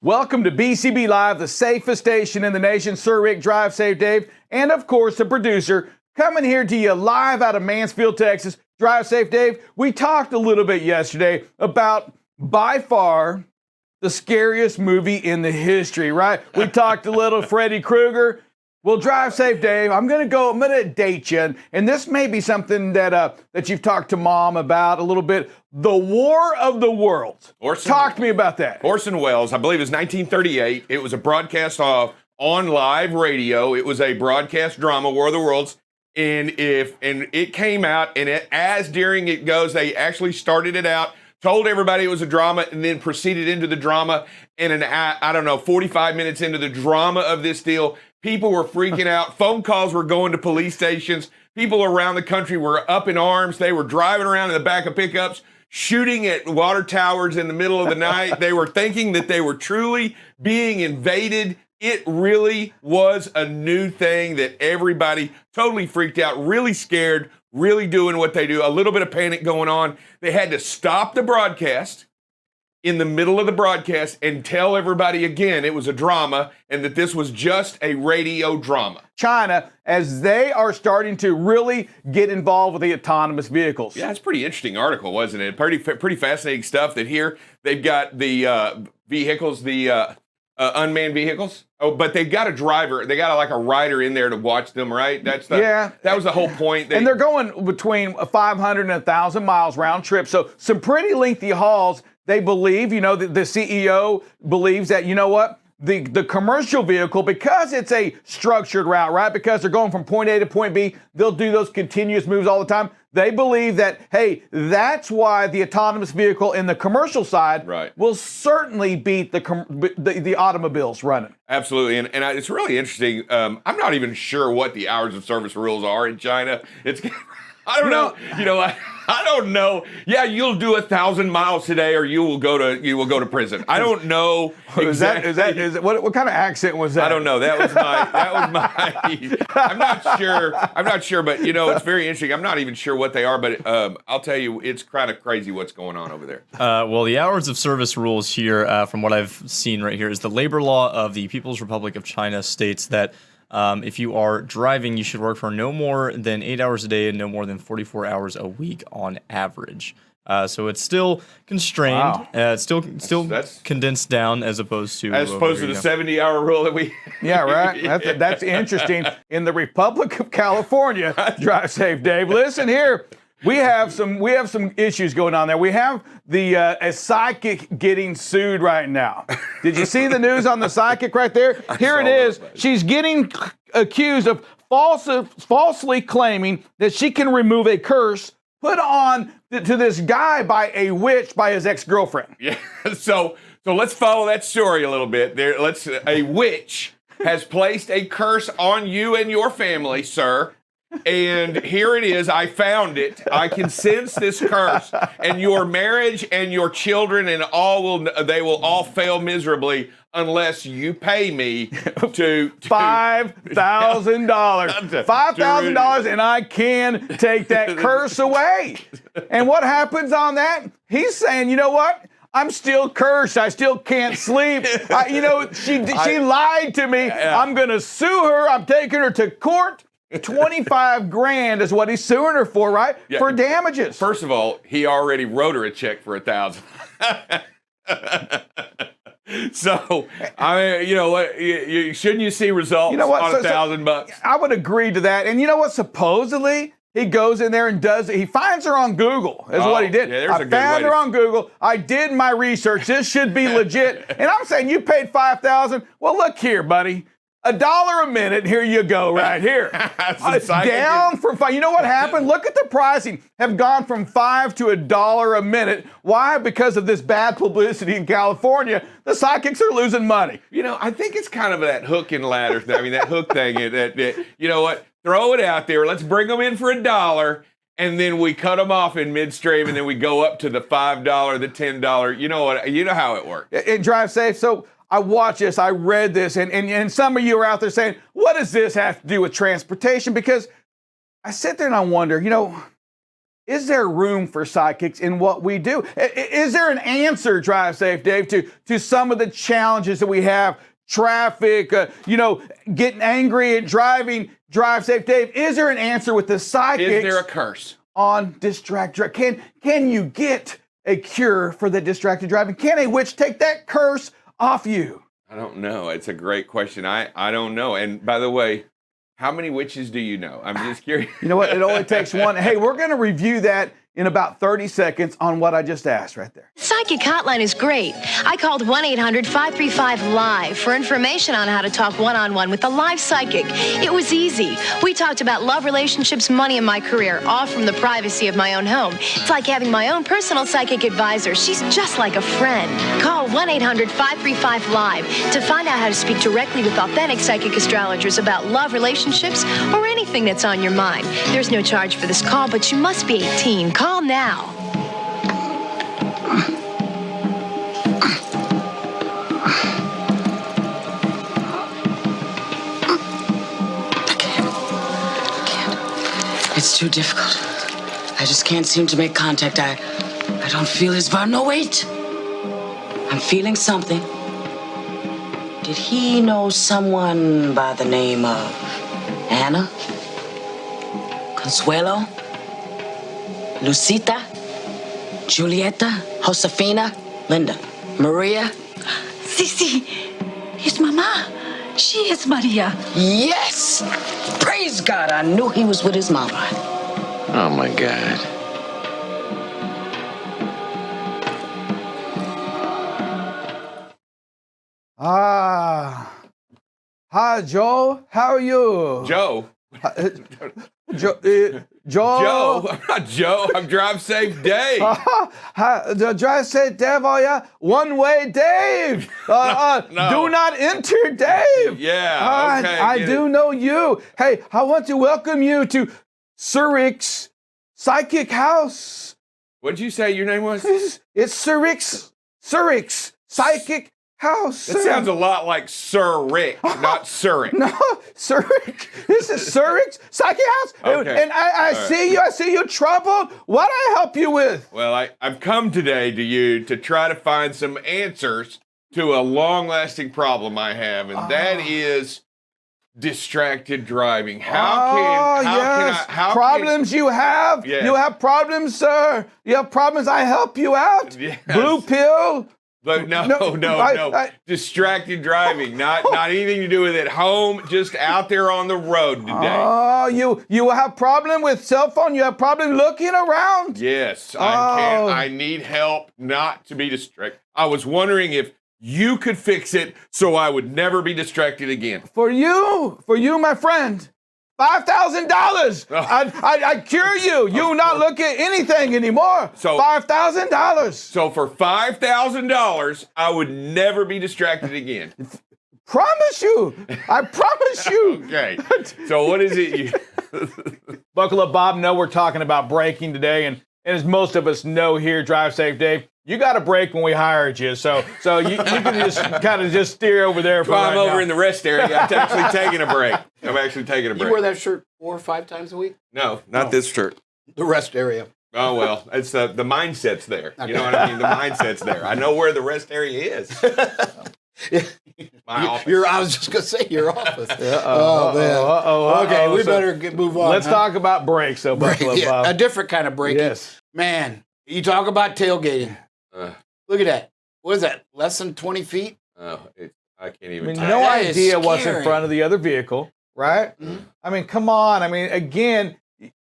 Welcome to BCB Live, the safest station in the nation. Sir Rick, Drive Safe Dave, and of course the producer, coming here to you live out of Mansfield, Texas. Drive Safe Dave. We talked a little bit yesterday about, by far, the scariest movie in the history, right? We talked a little Freddy Krueger. Well, Drive Safe Dave, I'm gonna date you, and this may be something that you've talked to Mom about a little bit. The War of the Worlds. Talk to me about that. Orson Welles, I believe it was 1938. It was a broadcast on live radio. It was a broadcast drama, War of the Worlds. And it came out, and as during it goes, they actually started it out, told everybody it was a drama, and then proceeded into the drama. And 45 minutes into the drama of this deal, people were freaking out. Phone calls were going to police stations. People around the country were up in arms. They were driving around in the back of pickups, shooting at water towers in the middle of the night. They were thinking that they were truly being invaded. It really was a new thing that everybody totally freaked out, really scared, really doing what they do. A little bit of panic going on. They had to stop the broadcast in the middle of the broadcast and tell everybody again it was a drama and that this was just a radio drama. China, as they are starting to really get involved with the autonomous vehicles. Yeah, it's a pretty interesting article, wasn't it? Pretty fascinating stuff that here they've got the vehicles, the unmanned vehicles. Oh, but they've got a driver. They got like a rider in there to watch them, right? That was the whole point. And they're going between 500 and 1,000 miles round trip. So some pretty lengthy hauls. They believe, the CEO believes that, the commercial vehicle, because it's a structured route, right? Because they're going from point A to point B, they'll do those continuous moves all the time. They believe that, hey, that's why the autonomous vehicle in the commercial side will certainly beat the automobiles running. Absolutely, and it's really interesting. I'm not even sure what the hours of service rules are in China. I don't know. I don't know. Yeah, you'll do 1,000 miles today, or you will go to prison. I don't know. Exactly. What kind of accent was that? I don't know. That was my. I'm not sure. But it's very interesting. I'm not even sure what they are. But I'll tell you, it's kind of crazy what's going on over there. Well, the hours of service rules here, from what I've seen right here, is the labor law of the People's Republic of China states that if you are driving, you should work for no more than 8 hours a day and no more than 44 hours a week on average. So it's still constrained. Wow. It's still that's condensed down as opposed to the 70-hour rule that we. Yeah, right. That's interesting. In the Republic of California, Drive Safe Dave. Listen here. We have some issues going on there. We have a psychic getting sued right now. Did you see the news on the psychic right there? Here it is. She's getting accused of falsely claiming that she can remove a curse put on to this guy by a witch by his ex-girlfriend. Yeah. So let's follow that story a little bit. A witch has placed a curse on you and your family, sir. And here it is. I found it. I can sense this curse, and your marriage and your children and they will all fail miserably unless you pay me to $5,000. $5,000, and I can take that curse away. And what happens on that? He's saying, you know what? I'm still cursed. I still can't sleep. She lied to me. I'm going to sue her. I'm taking her to court. 25 grand is what he's suing her for, right? Yeah. For damages. First of all, he already wrote her a check for $1,000. So, I mean, shouldn't you see results on $1,000? I would agree to that. And you know what? Supposedly, he goes in there and he finds her on Google, is what he did. Yeah, I found her on Google. I did my research. This should be legit. And I'm saying, you paid $5,000. Well, look here, buddy. $1 a minute, here you go, right here. Down from $5. You know what happened? Look at the pricing. Have gone from $5 to $1 a minute. Why? Because of this bad publicity in California. The psychics are losing money. I think it's kind of that hook and ladder thing. I mean, that hook thing. That you know what? Throw it out there. Let's bring them in for $1. And then we cut them off in midstream, and then we go up to the $5, the $10. You know what? You know how it works. And Drive Safe. So I watched this, I read this, and some of you are out there saying, what does this have to do with transportation? Because I sit there and I wonder, is there room for sidekicks in what we do? Is there an answer, Drive Safe Dave, to some of the challenges that we have? Traffic, getting angry at driving. Drive Safe Dave, is there an answer with the sidekicks? Is there a curse on distracted? Can you get a cure for the distracted driving? Can a witch take that curse off you? I don't know. It's a great question. I don't know. And by the way, how many witches do you know? I'm just curious. You know what? It only takes one. Hey, we're going to review that in about 30 seconds on what I just asked right there. Psychic hotline is great. I called 1-800-535-LIVE for information on how to talk one-on-one with a live psychic. It was easy. We talked about love, relationships, money, and my career, all from the privacy of my own home. It's like having my own personal psychic advisor. She's just like a friend. Call 1-800-535-LIVE to find out how to speak directly with authentic psychic astrologers about love, relationships, or anything that's on your mind. There's no charge for this call, but you must be 18. Call now. It's too difficult. I just can't seem to make contact. I don't feel his vibe. No, wait. I'm feeling something. Did he know someone by the name of Anna? Consuelo? Lucita, Julieta, Josefina, Linda, Maria. Sí, his mama. She is Maria. Yes! Praise God, I knew he was with his mama. Oh my God. Hi, Joe. How are you? Joe. Joe. Joe. I'm not Joe. I'm Drive Safe Dave. The Drive Safe Dave, oh yeah, one-way Dave. No. Do not enter, Dave. Yeah, okay. I do know you. Hey, I want to welcome you to Zurich's Psychic House. What'd you say your name was? It's Zurich's Psychic House. It sounds a lot like Sir Rick, not Zurich. No, Zurich. This is Zurich's Psychic House. Okay. And I see you. I see you troubled. What I help you with? Well, I've come today to you to try to find some answers to a long-lasting problem I have, and that is distracted driving. How problems you have? Yes. You have problems, sir. You have problems. I help you out. Yes. Blue pill. But no. Distracted driving, not anything to do with at home, just out there on the road today. Oh, you have problem with cell phone. You have problem looking around. Yes, I need help not to be distracted. I was wondering if you could fix it so I would never be distracted again. For you, my friend. $5,000. I cure you. You not look at anything anymore. So $5,000. So for $5,000, I would never be distracted again. Promise you. I promise you. Okay. So what is it? Buckle up, Bob. No, we're talking about braking today, and as most of us know here, Drive Safe Dave, you got a break when we hired you, so you can just kind of just steer over there. Well, I'm over in the rest area. I'm actually taking a break. I'm actually taking a break. You wear that shirt 4 or 5 times a week? No, not this shirt. The rest area. Oh, well, it's the mindset's there. Okay. You know what I mean? The mindset's there. I know where the rest area is. My office. I was just going to say your office. Oh, man. Okay, we better move on. Let's talk about brakes, though, Buckle up, Bob. A different kind of braking. Yes. Man, you talk about tailgating. Look at that. What is that? Less than 20 feet? Oh, I can't even tell. No idea what's in front of the other vehicle, right? Mm-hmm. I mean, come on. I mean, again,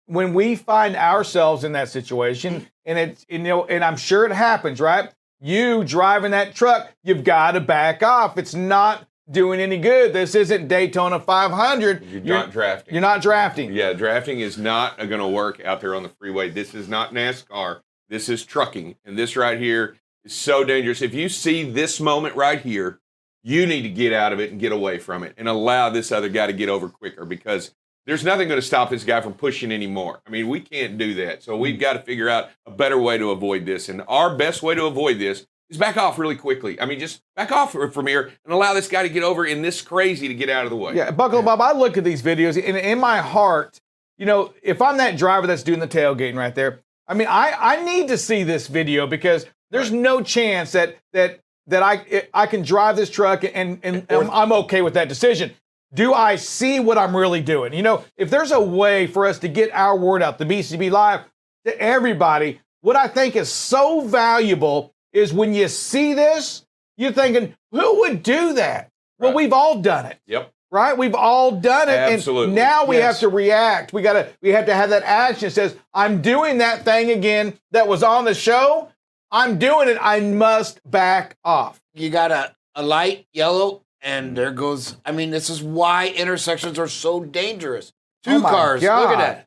when we find ourselves in that situation, and I'm sure it happens, right? You driving that truck, you've got to back off. It's not doing any good. This isn't Daytona 500. You're not drafting. You're not drafting. Yeah, drafting is not going to work out there on the freeway. This is not NASCAR. This is trucking, and this right here is so dangerous. If you see this moment right here, you need to get out of it and get away from it and allow this other guy to get over quicker, because there's nothing going to stop this guy from pushing anymore. I mean, we can't do that. So we've got to figure out a better way to avoid this, and our best way to avoid this is back off really quickly. I mean, just back off from here and allow this guy to get over in this crazy to get out of the way. Yeah, Buckle Bob, I look at these videos, and in my heart, if I'm that driver that's doing the tailgating right there, I mean, I need to see this video because there's no chance that I can drive this truck and I'm okay with that decision. Do I see what I'm really doing? You know, if there's a way for us to get our word out, the BCB Live, to everybody, what I think is so valuable is when you see this, you're thinking, who would do that? Well, we've all done it. Yep. Right? We've all done it. Absolutely. And now we have to react. We have to have that action that says, I'm doing that thing again that was on the show. I'm doing it. I must back off. You got a light, yellow, and there goes. I mean, this is why intersections are so dangerous. Two cars. God. Look at that.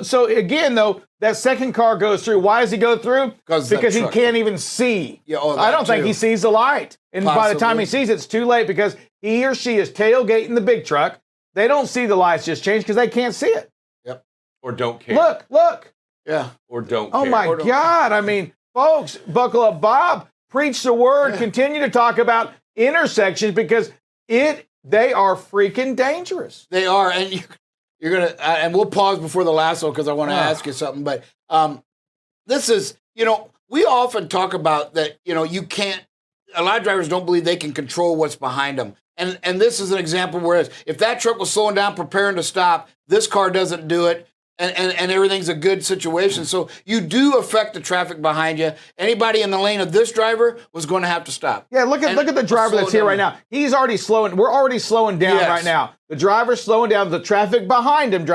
So again, though, that second car goes through. Why does he go through? Because he can't even see. Yeah, I don't think he sees the light. And by the time he sees it, it's too late because he or she is tailgating the big truck. They don't see the lights just change because they can't see it. Yep. Or don't care. Look. Yeah. Or don't care. Oh, my God. I mean, folks, buckle up. Bob, preach the word. Continue to talk about intersections because they are freaking dangerous. They are. And you're going to, and we'll pause before the last one because I want to ask you something. But this is, we often talk about that, you can't, a lot of drivers don't believe they can control what's behind them. And this is an example where if that truck was slowing down, preparing to stop, this car doesn't do it, and everything's a good situation. So you do affect the traffic behind you. Anybody in the lane of this driver was going to have to stop. Yeah, look at the driver that's here right now. He's already slowing. We're already slowing down right now. The driver's slowing down. The traffic behind him,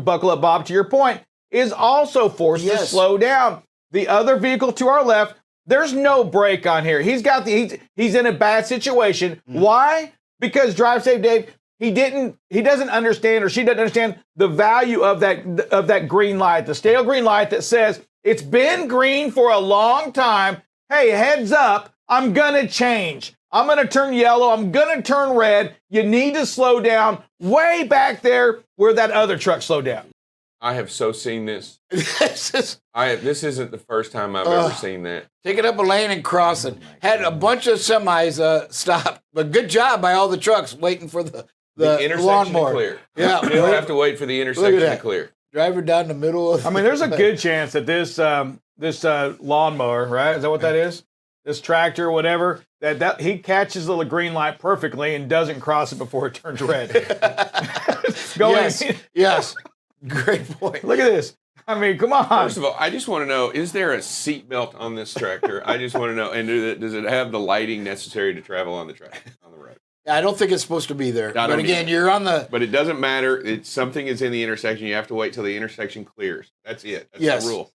buckle up, Bob, to your point, is also forced to slow down. The other vehicle to our left, there's no brake on here. He's in a bad situation. Why? Because Drive Safe Dave, he doesn't understand, or she doesn't understand the value of that green light, the stale green light that says it's been green for a long time. Hey, heads up, I'm gonna change. I'm gonna turn yellow. I'm gonna turn red. You need to slow down way back there where that other truck slowed down. I have so seen this. This isn't the first time I've ever seen that. Taking up a lane and crossing. Had a bunch of semis stop, but good job by all the trucks waiting for the intersection lawnmower. to clear. Yeah, they'll have to wait for the intersection to clear. Driver down the middle of. I mean, there's a good chance that this lawnmower, right? Is that what that is? This tractor, whatever, that he catches the green light perfectly and doesn't cross it before it turns red. Yes. Great point. Look at this. I mean, come on. First of all, I just want to know, is there a seat belt on this tractor? I just want to know, and does it have the lighting necessary to travel on the road? I don't think it's supposed to be there. But again, you're on the... But it doesn't matter. Something is in the intersection. You have to wait till the intersection clears. That's it. That's the rule.